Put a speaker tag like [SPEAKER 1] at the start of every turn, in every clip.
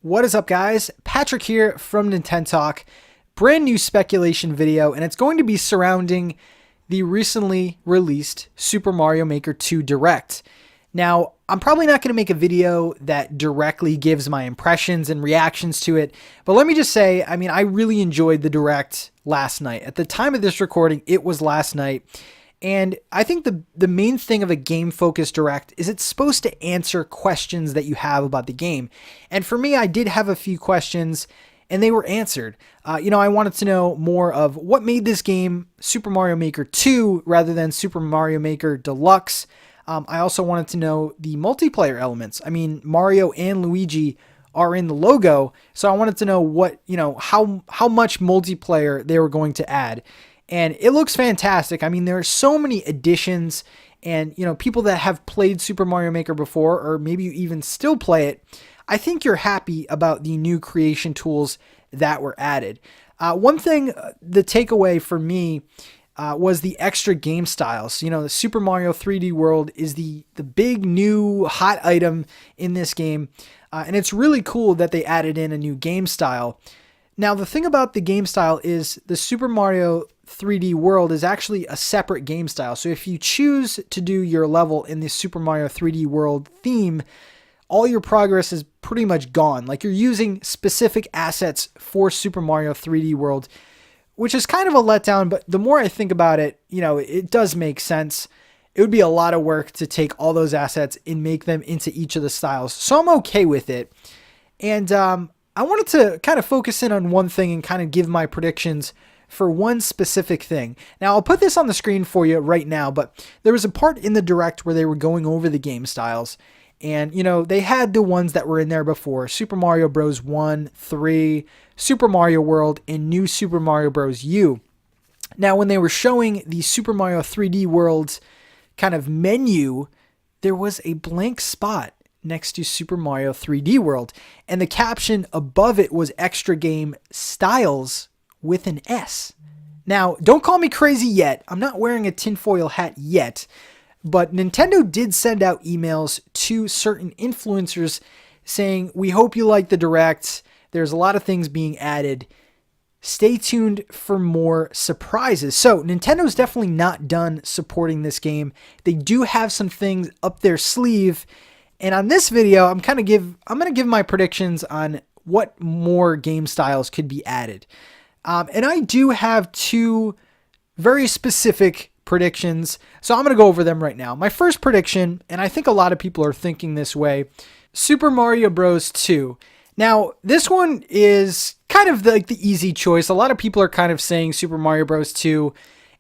[SPEAKER 1] What is up, guys? Patrick here from Nintendo Talk. Brand new speculation video, and it's going to be surrounding the recently released Super Mario Maker 2 Direct. Now, I'm probably not going to make a video that directly gives my impressions and reactions to it, but let me just say, I really enjoyed the Direct last night. At the time of this recording, it was last night. And I think the main thing of a game-focused Direct is it's supposed to answer questions that you have about the game. And for me, I did have a few questions, and they were answered. I wanted to know more of what made this game Super Mario Maker 2 rather than Super Mario Maker Deluxe. I also wanted to know the multiplayer elements. Mario and Luigi are in the logo, so I wanted to know how much multiplayer they were going to add. And it looks fantastic. There are so many additions, and people that have played Super Mario Maker before, or maybe you even still play it, I think you're happy about the new creation tools that were added. One thing, the takeaway for me was the extra game styles. The Super Mario 3D World is the big new hot item in this game, and it's really cool that they added in a new game style. Now, the thing about the game style is the Super Mario 3D World is actually a separate game style. So if you choose to do your level in the Super Mario 3D World theme, all your progress is pretty much gone. Like, you're using specific assets for Super Mario 3D World, which is kind of a letdown, but the more I think about it, it does make sense. It would be a lot of work to take all those assets and make them into each of the styles. So I'm okay with it. And I wanted to kind of focus in on one thing and kind of give my predictions for one specific thing. Now, I'll put this on the screen for you right now, but there was a part in the Direct where they were going over the game styles, and, they had the ones that were in there before: Super Mario Bros. 1, 3, Super Mario World, and New Super Mario Bros. U. Now, when they were showing the Super Mario 3D World kind of menu, there was a blank spot next to Super Mario 3D World, and the caption above it was Extra Game Styles with an S. Now, don't call me crazy yet. I'm not wearing a tinfoil hat yet, but Nintendo did send out emails to certain influencers saying, "We hope you like the Direct. There's a lot of things being added. Stay tuned for more surprises." So Nintendo's definitely not done supporting this game. They do have some things up their sleeve. And on this video, I'm going to give my predictions on what more game styles could be added. And I do have two very specific predictions, so I'm going to go over them right now. My first prediction, and I think a lot of people are thinking this way: Super Mario Bros. 2. Now, this one is kind of the easy choice. A lot of people are kind of saying Super Mario Bros. 2,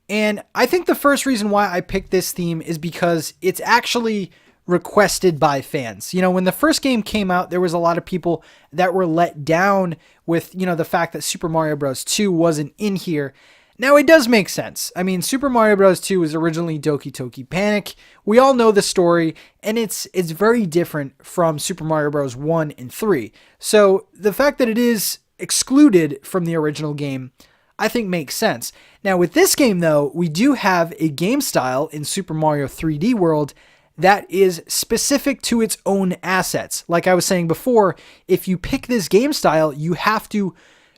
[SPEAKER 1] and I think the first reason why I picked this theme is because it's actually requested by fans. When the first game came out, there was a lot of people that were let down with, the fact that Super Mario Bros. 2 wasn't in here. Now, it does make sense. Super Mario Bros. 2 was originally Doki Doki Panic. We all know the story, and it's very different from Super Mario Bros. 1 and 3. So the fact that it is excluded from the original game, I think makes sense. Now, with this game, though, we do have a game style in Super Mario 3D World that is specific to its own assets. Like I was saying before, if you pick this game style, you have to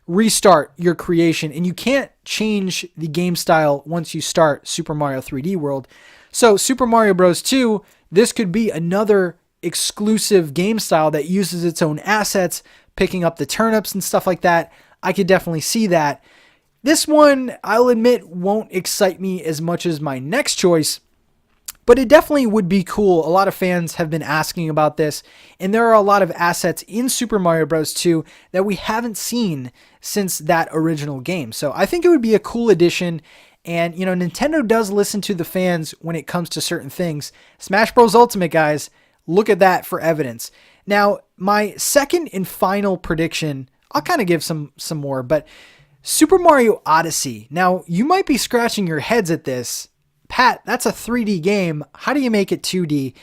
[SPEAKER 1] restart your creation, and you can't change the game style once you start Super Mario 3D World. So Super Mario Bros. 2, this could be another exclusive game style that uses its own assets, picking up the turnips and stuff like that. I could definitely see that. This one, I'll admit, won't excite me as much as my next choice, but it definitely would be cool. A lot of fans have been asking about this, and there are a lot of assets in Super Mario Bros. 2 that we haven't seen since that original game. So I think it would be a cool addition, and Nintendo does listen to the fans when it comes to certain things. Smash Bros. Ultimate, guys, look at that for evidence. Now, my second and final prediction, I'll kind of give some more, but Super Mario Odyssey. Now, you might be scratching your heads at this. Pat, that's a 3D game. How do you make it 2D?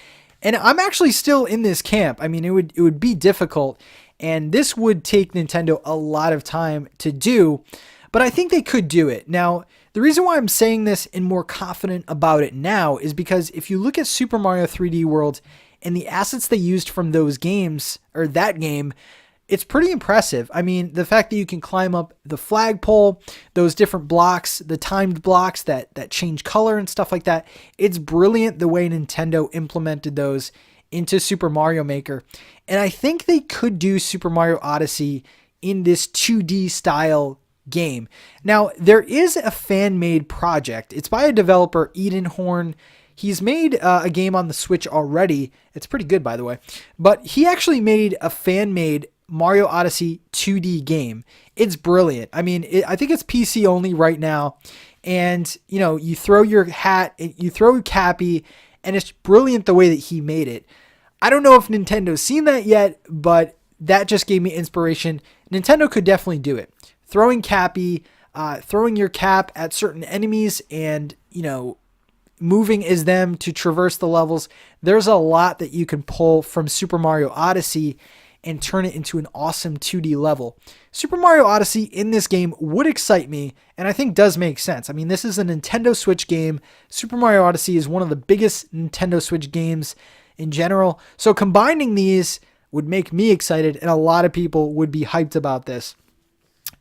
[SPEAKER 1] And I'm actually still in this camp. It would be difficult, and this would take Nintendo a lot of time to do, but I think they could do it. Now, the reason why I'm saying this and more confident about it now is because if you look at Super Mario 3D World and the assets they used from those games, or that game, it's pretty impressive. I mean, the fact that you can climb up the flagpole, those different blocks, the timed blocks that change color and stuff like that, it's brilliant the way Nintendo implemented those into Super Mario Maker. And I think they could do Super Mario Odyssey in this 2D style game. Now, there is a fan-made project. It's by a developer, Edenhorn. He's made a game on the Switch already. It's pretty good, by the way. But he actually made a fan-made Mario Odyssey 2D game. It's brilliant. I mean, I think it's PC only right now. And, you know, you throw your hat, you throw Cappy, and it's brilliant the way that he made it. I don't know if Nintendo's seen that yet, but that just gave me inspiration. Nintendo could definitely do it. Throwing Cappy, throwing your cap at certain enemies and, you know, moving as them to traverse the levels. There's a lot that you can pull from Super Mario Odyssey and turn it into an awesome 2D level. Super Mario Odyssey in this game would excite me, and I think does make sense. I mean, this is a Nintendo Switch game. Super Mario Odyssey is one of the biggest Nintendo Switch games in general. So combining these would make me excited, and a lot of people would be hyped about this.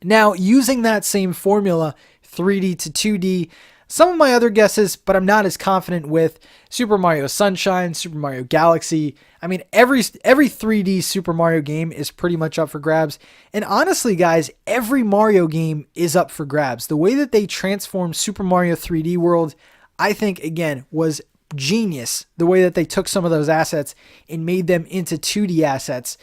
[SPEAKER 1] Now, using that same formula, 3D to 2D, some of my other guesses, but I'm not as confident with Super Mario Sunshine, Super Mario Galaxy. I mean, every 3D Super Mario game is pretty much up for grabs. And honestly, guys, every Mario game is up for grabs. The way that they transformed Super Mario 3D World, I think, again, was genius. The way that they took some of those assets and made them into 2D assets.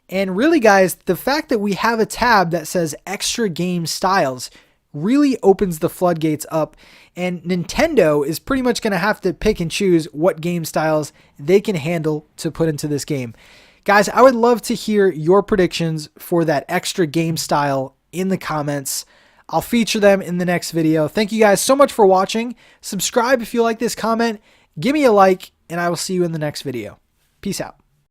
[SPEAKER 1] And really, guys, the fact that we have a tab that says extra game styles really opens the floodgates up, and Nintendo is pretty much going to have to pick and choose what game styles they can handle to put into this game. Guys, I would love to hear your predictions for that extra game style in the comments. I'll feature them in the next video. Thank you guys so much for watching. Subscribe if you like this comment. Give me a like, and I will see you in the next video. Peace out.